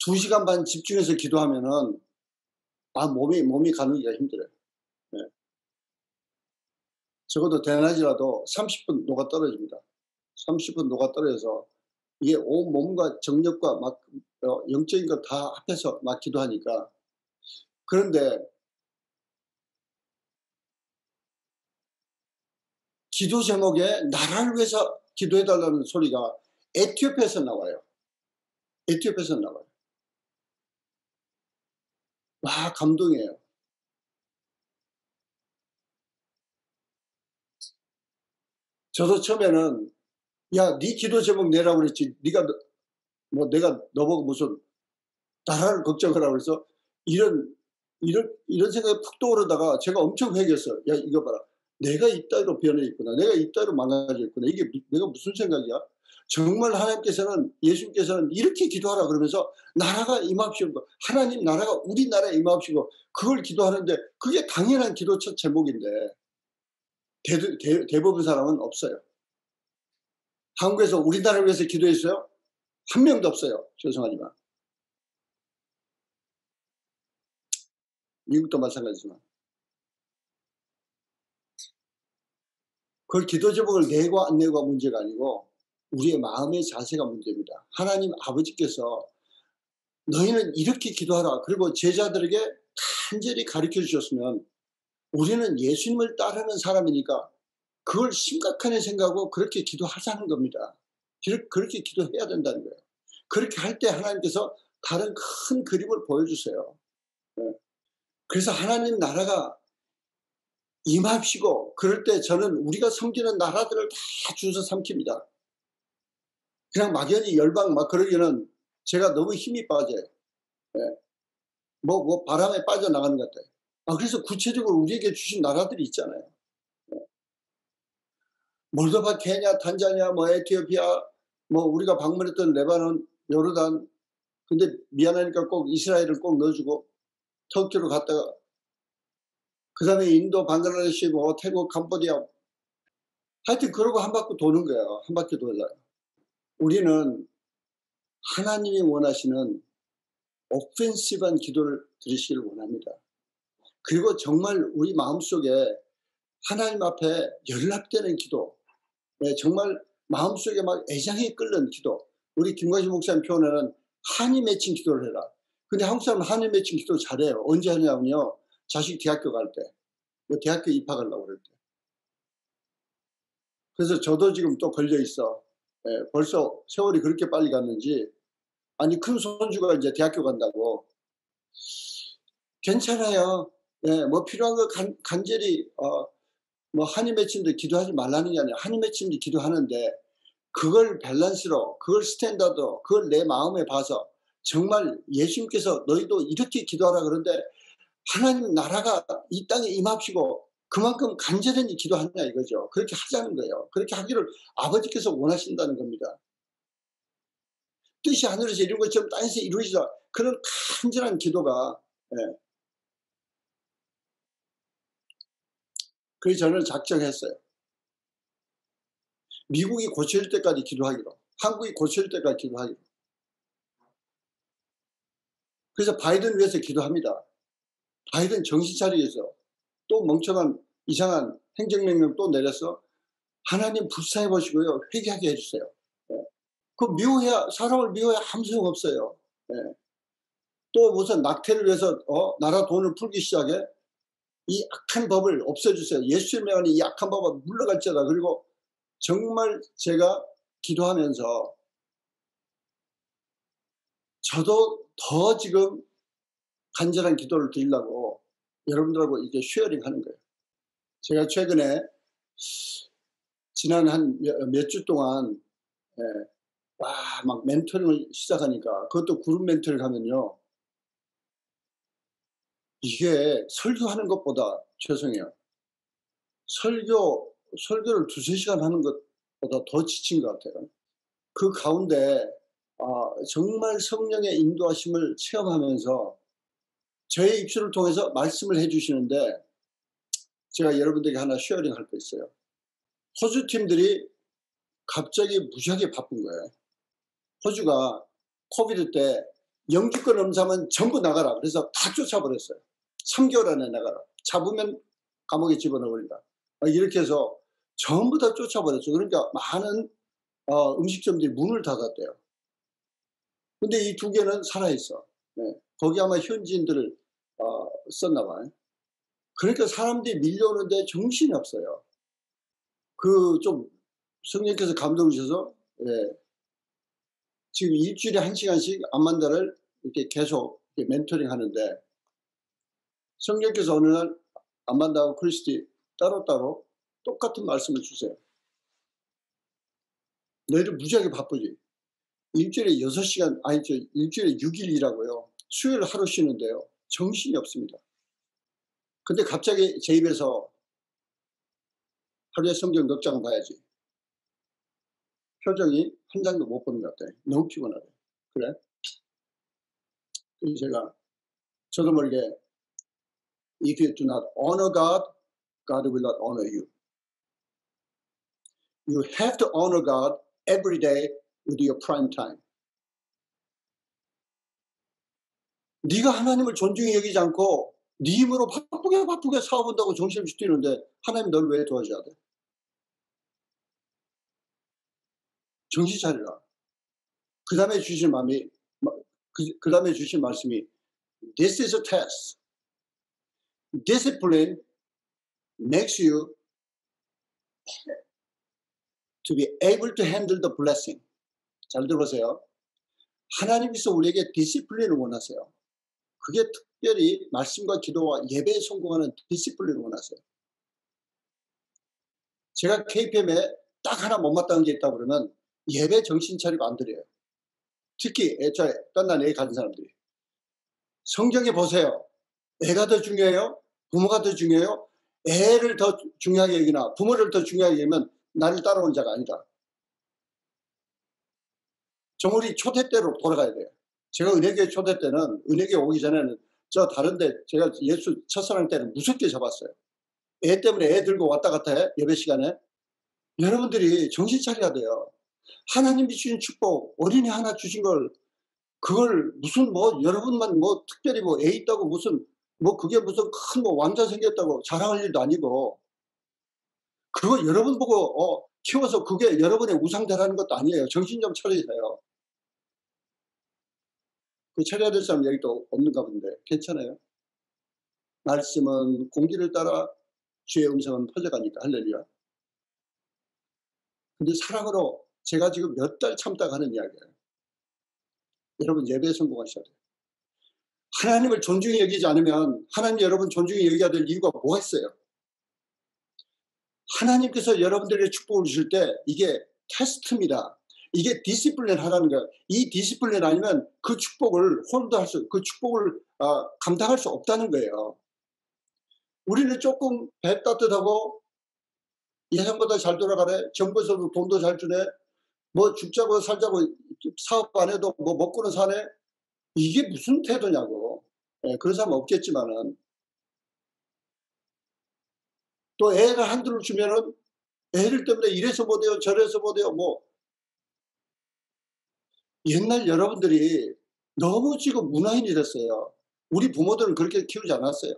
2시간 반 집중해서 기도하면은 몸이 가누기가 힘들어요. 예. 적어도 대낮이라도 30분 녹아 떨어집니다. 30분 녹아 떨어져서 이게 온 몸과 정력과 막 영적인 거 다 합해서 막 기도하니까. 그런데 기도 제목에 나라를 위해서 기도해달라는 소리가 에티오피아에서 나와요. 에티오피아에서 나와요. 와, 감동이에요. 저도 처음에는 야, 네 기도 제목 내라고 그랬지. 네가 뭐 내가 너보고 무슨 나라를 걱정하라고 그래서 이런 생각이 푹 떠오르다가 제가 엄청 회개했어요. 야, 이거 봐라. 내가 이따위로 변해 있구나. 내가 이따위로 망가져 있구나. 이게 내가 무슨 생각이야? 정말 하나님께서는 예수님께서는 이렇게 기도하라 그러면서 나라가 임합시고 하나님 나라가 우리 나라에 임합시고 그걸 기도하는데 그게 당연한 기도 첫 제목인데 대부분 사람은 없어요. 한국에서 우리나라를 위해서 기도했어요? 한 명도 없어요. 죄송하지만. 미국도 마찬가지지만. 그걸 기도 제목을 내고 안 내고가 문제가 아니고 우리의 마음의 자세가 문제입니다. 하나님 아버지께서 너희는 이렇게 기도하라. 그리고 제자들에게 간절히 가르쳐 주셨으면 우리는 예수님을 따르는 사람이니까 그걸 심각하게 생각하고 그렇게 기도하자는 겁니다. 그렇게 기도해야 된다는 거예요. 그렇게 할 때 하나님께서 다른 큰 그림을 보여주세요. 네. 그래서 하나님 나라가 임합시고 그럴 때 저는 우리가 섬기는 나라들을 다 주워 삼킵니다. 그냥 막연히 열방 막 그러기는 제가 너무 힘이 빠져요. 네. 뭐 바람에 빠져나가는 것 같아요. 그래서 구체적으로 우리에게 주신 나라들이 있잖아요. 네. 몰도바, 케냐, 탄자니아, 뭐 에티오피아, 뭐 우리가 방문했던 레바논, 요르단, 근데 미안하니까 꼭 이스라엘을 꼭 넣어주고 터키로 갔다가 그 다음에 인도, 방글라데시, 뭐 태국, 캄보디아 하여튼 그러고 한 바퀴 도는 거예요. 한 바퀴 돌아요. 우리는 하나님이 원하시는 오펜시브한 기도를 드리시기를 원합니다. 그리고 정말 우리 마음속에 하나님 앞에 연락되는 기도, 정말 마음속에 막 애장이 끓는 기도. 우리 김광식 목사님 표현에는 한이 맺힌 기도를 해라. 근데 한국 사람은 한이 맺힌 기도 잘해요. 언제 하냐면요. 자식 대학교 갈 때. 대학교 입학하려고 그럴 때. 그래서 저도 지금 또 걸려 있어. 벌써 세월이 그렇게 빨리 갔는지. 아니, 큰 손주가 이제 대학교 간다고. 괜찮아요. 뭐 필요한 거 간절히, 뭐 한이 맺힌데 기도하지 말라는 게 아니라 한이 맺힌데 기도하는데 그걸 밸런스로, 그걸 스탠다드로, 그걸 내 마음에 봐서 정말 예수님께서 너희도 이렇게 기도하라 그러는데 하나님 나라가 이 땅에 임합시고 그만큼 간절히 기도하냐 이거죠. 그렇게 하자는 거예요. 그렇게 하기를 아버지께서 원하신다는 겁니다. 뜻이 하늘에서 이룬 것처럼 땅에서 이루어지자. 그런 간절한 기도가. 그래서 저는 작정했어요. 미국이 고쳐질 때까지 기도하기로, 한국이 고쳐질 때까지 기도하기로. 그래서 바이든 위해서 기도합니다. 바이든 정신 차리기 위해서. 또 멍청한 이상한 행정명령 또 내려서 하나님 불쌍해 보시고요. 회개하게 해주세요. 그 미워해야, 사람을 미워해야 아무 소용 없어요. 예. 또 무슨 낙태를 위해서 나라 돈을 풀기 시작해? 이 악한 법을 없애주세요. 예수의 명하는 이 악한 법을 물러갈지어다. 그리고 정말 제가 기도하면서 저도 더 지금 간절한 기도를 드리려고 여러분들하고 이제 쉐어링 하는 거예요. 제가 최근에 지난 한 몇 주 동안 막 멘토링을 시작하니까, 그것도 그룹 멘토링 하면요, 이게 설교하는 것보다, 죄송해요, 설교를 2~3시간 하는 것보다 더 지친 것 같아요. 그 가운데 정말 성령의 인도하심을 체험하면서 저의 입술을 통해서 말씀을 해주시는데, 제가 여러분들에게 하나 쉐어링 할 거 있어요. 호주 팀들이 갑자기 무지하게 바쁜 거예요. 호주가 코비드 때 영주권 엄사면 전부 나가라. 그래서 다 쫓아버렸어요. 3개월 안에 나가라. 잡으면 감옥에 집어넣으리라. 이렇게 해서 전부 다 쫓아버렸어요. 그러니까 많은 음식점들이 문을 닫았대요. 근데 이 2개는 살아있어. 거기 아마 현지인들을 썼나 봐요. 그러니까 사람들이 밀려오는데 정신이 없어요. 좀 성령께서 감동을 주셔서 지금 일주일에 1시간씩 암만다를 이렇게 계속 멘토링 하는데, 성령께서 어느 날 암만다하고 크리스티 따로따로 똑같은 말씀을 주세요. 너희들 무지하게 바쁘지. 일주일에 6시간, 일주일에 6일 일하고요. 수요일 하루 쉬는데요. 정신이 없습니다. 근데 갑자기 제 입에서 하루에 성경 넉 장 봐야지. 표정이 한 장도 못 보는 것 같아요. 너무 피곤하대. 그래? 그래서 제가 저도 모르게 If you do not honor God, God will not honor you. You have to honor God every day with your prime time. 네가 하나님을 존중히 여기지 않고 네 힘으로 바쁘게 사업한다고 정신없이 뛰는데 하나님 널 왜 도와줘야 돼? 정신 차리라. 그 다음에 주신 말씀이 This is a test. Discipline makes you to be able to handle the blessing. 잘 들어보세요. 하나님께서 우리에게 디시플린을 원하세요. 그게 특별히 말씀과 기도와 예배에 성공하는 디시플린을 원하세요. 제가 KPM에 딱 하나 못마땅한 게 있다고 그러면 예배 정신 차리고 안 드려요. 특히 애초에 딴난 애 가진 사람들이. 성경에 보세요. 애가 더 중요해요? 부모가 더 중요해요? 애를 더 중요하게 여기나 부모를 더 중요하게 여기면 나를 따라온 자가 아니다. 정우리 초대 때로 돌아가야 돼요. 제가 은혜교회 초대 때는, 은혜교회 오기 전에는 저 다른데 제가 예수 첫사랑 때는 무섭게 잡았어요. 애 때문에 애 들고 왔다 갔다 해, 예배 시간에. 여러분들이 정신 차려야 돼요. 하나님이 주신 축복, 어린이 하나 주신 걸, 그걸 무슨 여러분만 특별히 애 있다고 무슨 그게 무슨 큰 왕자 생겼다고 자랑할 일도 아니고, 그거 여러분 보고 키워서 그게 여러분의 우상대라는 것도 아니에요. 정신 좀 차리세요. 그 차려야 될 사람 여기 또 없는가 본데 괜찮아요? 말씀은 공기를 따라 주의 음성은 퍼져가니까 할렐루야. 근데 사랑으로 제가 지금 몇 달 참다가 하는 이야기예요. 여러분 예배에 성공하셔야 돼요. 하나님을 존중히 여기지 않으면 하나님 여러분 존중히 여겨야 될 이유가 뭐가 있어요? 하나님께서 여러분들에게 축복을 주실 때 이게 테스트입니다. 이게 디시플린 하라는 거예요. 이 디시플린 아니면 그 축복을 그 축복을 감당할 수 없다는 거예요. 우리는 조금 배 따뜻하고 예상보다 잘 돌아가네. 정부에서도 돈도 잘 주네. 죽자고 살자고 사업 안 해도 먹고는 사네. 이게 무슨 태도냐고. 그런 사람 없겠지만은, 또 애가 한둘을 주면은 애들 때문에 이래서 못해요, 저래서 못해요. 옛날 여러분들이 너무 지금 문화인이 됐어요. 우리 부모들은 그렇게 키우지 않았어요.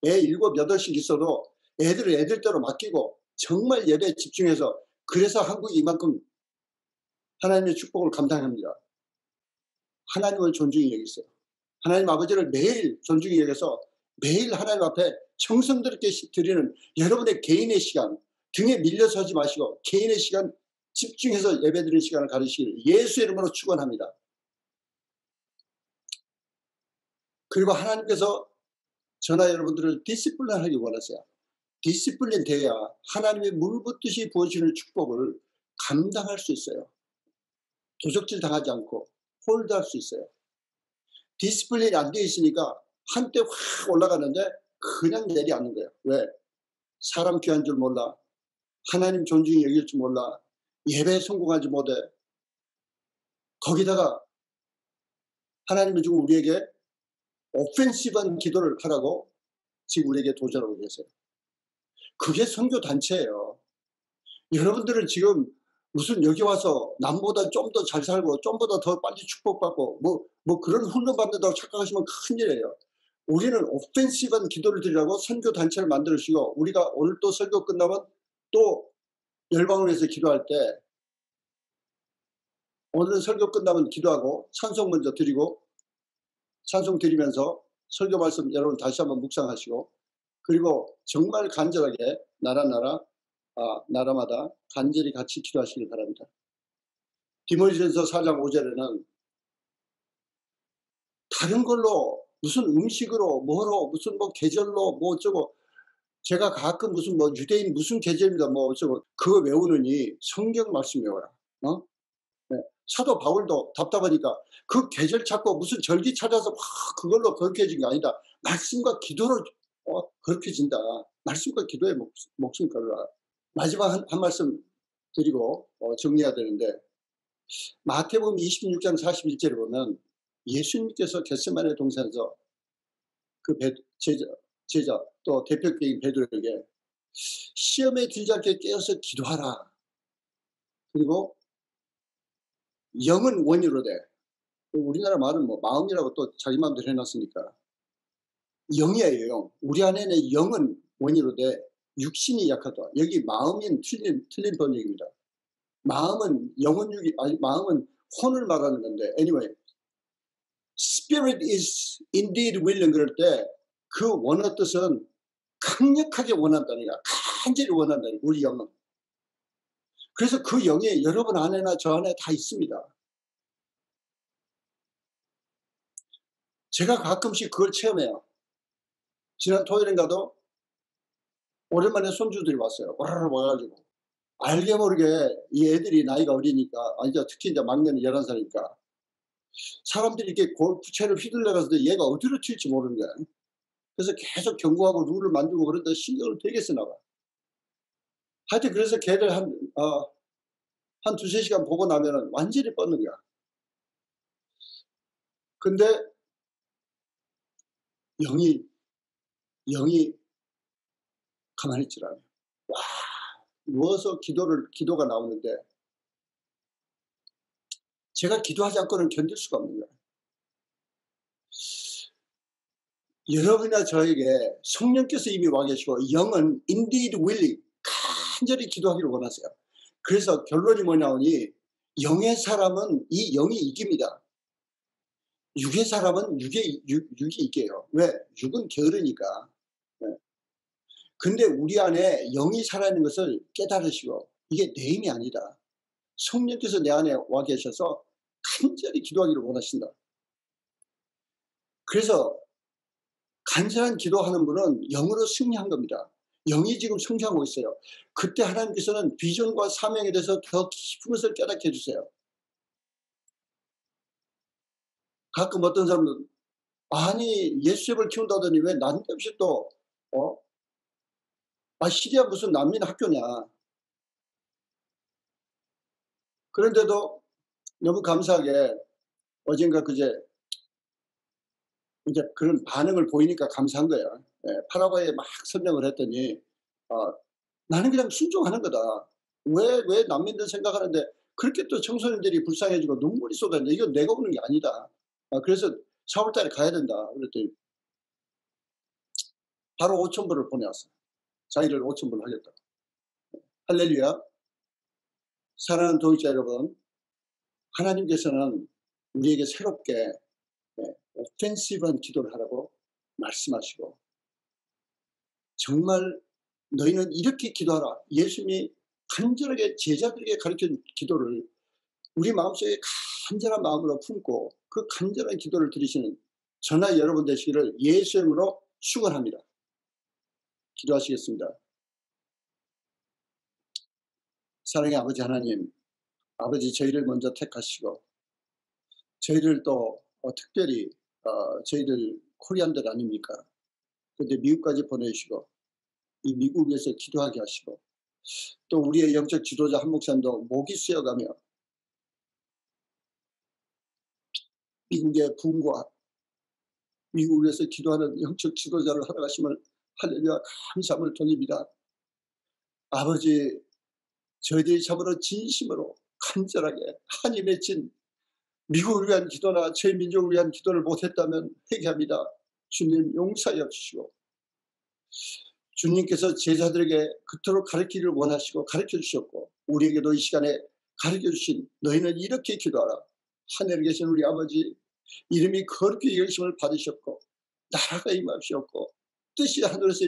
애 7, 8씩 있어도 애들을 애들대로 맡기고 정말 예배에 집중해서, 그래서 한국이 이만큼 하나님의 축복을 감당합니다. 하나님을 존중히 여기세요. 하나님 아버지를 매일 존중히 여겨서 매일 하나님 앞에 정성스럽게 드리는 여러분의 개인의 시간, 등에 밀려서지 마시고 개인의 시간 집중해서 예배드리는 시간을 가지시기를 예수의 이름으로 축원합니다. 그리고 하나님께서 저나 여러분들을 디시플린하기 원하세요. 디시플린 되어야 하나님의 물붓듯이 부어주는 축복을 감당할 수 있어요. 도적질 당하지 않고 홀드할 수 있어요. 디시플린이 안 되어 있으니까 한때 확 올라가는데 그냥 내려앉는 거예요. 왜? 사람 귀한 줄 몰라. 하나님 존중히 여길 줄 몰라. 예배에 성공하지 못해. 거기다가 하나님은 지금 우리에게 오펜시브한 기도를 하라고 지금 우리에게 도전하고 계세요. 그게 선교단체예요. 여러분들은 지금 무슨 여기 와서 남보다 좀 더 잘 살고 좀보다 더 빨리 축복받고 뭐 그런 훈련 받는다고 착각하시면 큰일이에요. 우리는 오펜시브한 기도를 드리라고 선교단체를 만들으시고 우리가 오늘 또 설교 끝나면 또 열방을 위해서 기도할 때 오늘은 설교 끝나면 기도하고 찬송 먼저 드리고 찬송 드리면서 설교 말씀 여러분 다시 한번 묵상하시고 그리고 정말 간절하게 나라마다 간절히 같이 기도하시길 바랍니다. 디모데전서 4장 5절에는 다른 걸로 무슨 음식으로 뭐로 무슨 뭐 계절로 뭐 어쩌고 제가 가끔 무슨 뭐 유대인 무슨 계절입니다 뭐 어쩌고 그거 외우느니 성경 말씀 외워라. 네. 사도 바울도 답답하니까 그 계절 찾고 무슨 절기 찾아서 막 그걸로 거룩해진 게 아니다. 말씀과 기도로 거룩해진다. 말씀과 기도에 목숨 걸어라. 마지막 한 말씀 드리고 정리해야 되는데 마태복음 26장 41절에 보면 예수님께서 겟세마네 동산에서 그 제자 또 대표격인 베드로에게 시험에 들지 않게 깨어서 기도하라. 그리고 영은 원이로 돼. 우리나라 말은 뭐 마음이라고 또 자기 마음대로 해놨으니까 영이에요. 영. 우리 안에는 영은 원이로 돼. 육신이 약하다. 여기 마음인 틀린 번역입니다. 마음은 영혼육이 아니 마음은 혼을 말하는 건데 anyway spirit is indeed willing 그럴 때 그 원어 뜻은 강력하게 원한다는 거야. 간절히 원한다는 거야. 우리 영은. 그래서 그 영이 여러분 안에나 저 안에 다 있습니다. 제가 가끔씩 그걸 체험해요. 지난 토요일인가도 오랜만에 손주들이 왔어요. 와르르 와가지고 알게 모르게 이 애들이 나이가 어리니까 특히 이제 막내는 11살이니까 사람들이 이렇게 골프채를 휘둘러가서 얘가 어디로 튈지 모르는 거야. 그래서 계속 경고하고 룰을 만들고 그런데 신경을 되게 쓰나 봐. 하여튼 그래서 걔를 한 두세 시간 보고 나면은 완전히 뻗는 거야. 근데 영이 가만히 있질 않아요. 와, 누워서 기도가 나오는데 제가 기도하지 않고는 견딜 수가 없는 거예요. 여러분이나 저에게 성령께서 이미 와 계시고 영은 indeed willing 간절히 기도하기를 원하세요. 그래서 결론이 뭐냐오니 영의 사람은 이 영이 이깁니다. 육의 사람은 육이 이겨요. 왜? 육은 게으르니까. 네. 근데 우리 안에 영이 살아있는 것을 깨달으시고 이게 내 힘이 아니다. 성령께서 내 안에 와 계셔서 간절히 기도하기를 원하신다. 그래서 간절한 기도하는 분은 영으로 승리한 겁니다. 영이 지금 승리하고 있어요. 그때 하나님께서는 비전과 사명에 대해서 더 깊은 것을 깨닫게 해주세요. 가끔 어떤 사람은 아니 예수앱을 키운다더니 왜 난데없이 또 시리아 무슨 난민 학교냐. 그런데도 너무 감사하게 어젠가 그제 이제 그런 반응을 보이니까 감사한 거예요. 파라과이에 막 설명을 했더니 나는 그냥 순종하는 거다. 왜 난민들 생각하는데 그렇게 또 청소년들이 불쌍해지고 눈물이 쏟아지는데 이건 내가 오는 게 아니다. 그래서 4월달에 가야 된다. 그랬더니 바로 5,000불을 보내왔어요. 자기를 5,000불 하겠다. 할렐루야. 사랑하는 동역자 여러분, 하나님께서는 우리에게 새롭게 오펜시브한 기도를 하라고 말씀하시고, 정말 너희는 이렇게 기도하라. 예수님이 간절하게 제자들에게 가르친 기도를 우리 마음속에 간절한 마음으로 품고 그 간절한 기도를 드리시는 저나 여러분 되시기를 예수의 이름으로 축원합니다. 기도하시겠습니다. 사랑의 아버지 하나님, 아버지 저희를 먼저 택하시고 저희를 또 특별히 저희들 코리안들 아닙니까? 그런데 미국까지 보내주시고 이 미국에서 기도하게 하시고, 또 우리의 영적 지도자 한 목사님도 목이 쑤여가며 미국의 부흥과 미국에서 기도하는 영적 지도자를 하나가심을 할렐루야 감사함을 돌립니다. 아버지, 저희들이 참으로 진심으로 간절하게 한이 맺힌 미국을 위한 기도나 저희 민족을 위한 기도를 못했다면 회개합니다. 주님 용서하여 주시고, 주님께서 제자들에게 그토록 가르치기를 원하시고 가르쳐 주셨고 우리에게도 이 시간에 가르쳐 주신 너희는 이렇게 기도하라. 하늘에 계신 우리 아버지, 이름이 거룩히 여기심을 받으셨고 나라가 임하시었고 뜻이 하늘에서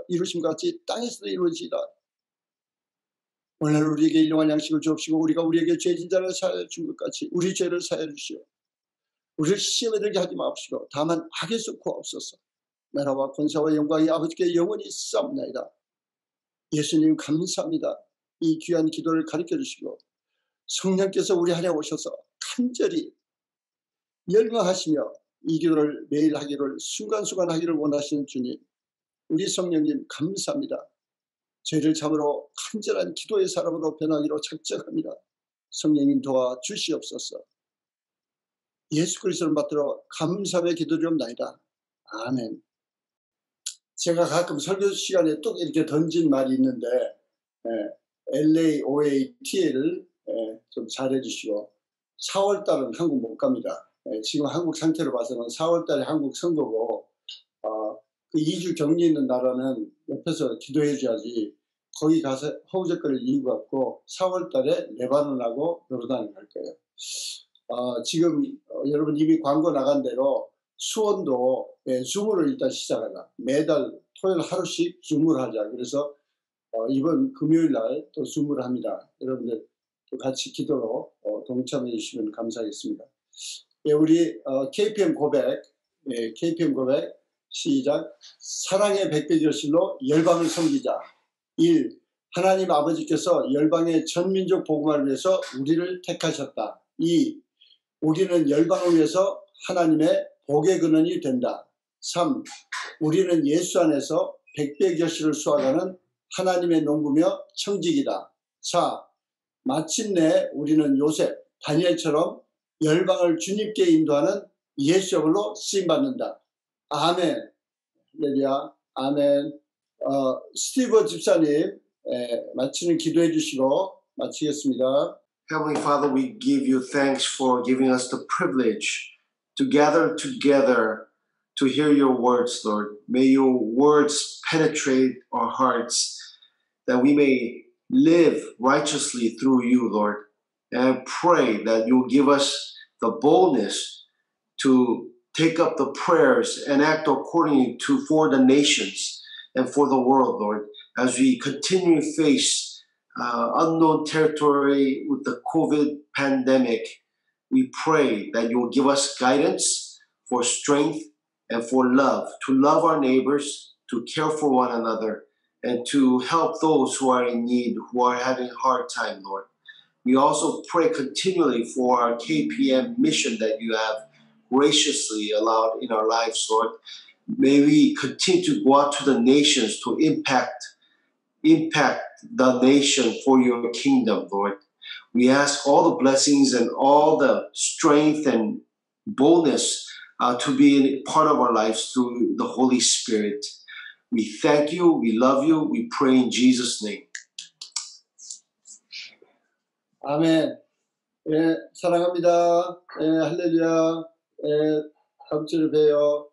이루심과 같이 땅에서도 이루어지이다. 오늘 우리에게 일용할 양식을 주옵시고 우리가 우리에게 죄진 자를 사하여 준 것 같이 우리 죄를 사하여 주시오. 우리를 시험에 들게 하지 마옵시고 다만 악에서 구하옵소서. 나라와 권세와 영광이 아버지께 영원히 있사옵나이다. 예수님 감사합니다. 이 귀한 기도를 가르쳐 주시고 성령께서 우리 안에 오셔서 간절히 열망하시며 이 기도를 매일 하기를 순간순간 하기를 원하시는 주님, 우리 성령님 감사합니다. 저희를 참으로 간절한 기도의 사람으로 변하기로 작정합니다. 성령님 도와 주시옵소서. 예수 그리스도를 받들어 감사의 기도드리옵나이다. 아멘. 제가 가끔 설교 시간에 또 이렇게 던진 말이 있는데 LAOAT를 좀 잘해주시고 4월달은 한국 못 갑니다. 지금 한국 상태로 봐서는 4월달에 한국 선거고 그 2주 격리 있는 나라는 옆에서 기도해줘야지 거기 가서 허우적거릴 이유가 없고 4월달에 레바논하고 요르단을 갈 거예요. 지금 여러분 이미 광고 나간 대로 수원도 줌으로 일단 시작하자. 매달 토요일 하루씩 줌으로 하자. 그래서 이번 금요일 날 또 줌으로 합니다. 여러분들 또 같이 기도로 동참해 주시면 감사하겠습니다. 우리 KPM 고백, KPM 고백 시작. 사랑의 백배교실로 열방을 섬기자. 1. 하나님 아버지께서 열방의 전민족 복음화를 위해서 우리를 택하셨다. 2. 우리는 열방을 위해서 하나님의 복의 근원이 된다. 3. 우리는 예수 안에서 백배교실을 수확하는 하나님의 농부며 청직이다. 4. 마침내 우리는 요셉, 다니엘처럼 열방을 주님께 인도하는 예수님으로 쓰임받는다. 아멘. 할렐루야. 아멘. 스티브 집사님 마치는 기도해 주시고 마치겠습니다. Heavenly Father, we give you thanks for giving us the privilege to gather together to hear your words, Lord. May your words penetrate our hearts, that we may live righteously through you, Lord. And I pray that you'll give us the boldness to take up the prayers and act accordingly for the nations and for the world, Lord, as we continue to face unknown territory with the COVID pandemic. We pray that you will give us guidance for strength and for love, to love our neighbors, to care for one another, and to help those who are in need, who are having a hard time, Lord. We also pray continually for our KPM mission that you have graciously allowed in our lives, Lord. May we continue to go out to the nations to impact the nation for your kingdom, Lord. We ask all the blessings and all the strength and boldness to be part of our lives through the Holy Spirit. We thank you, we love you, we pray in Jesus' name. 아멘. 사랑합니다. 할렐루야. 다음 주에 봬요.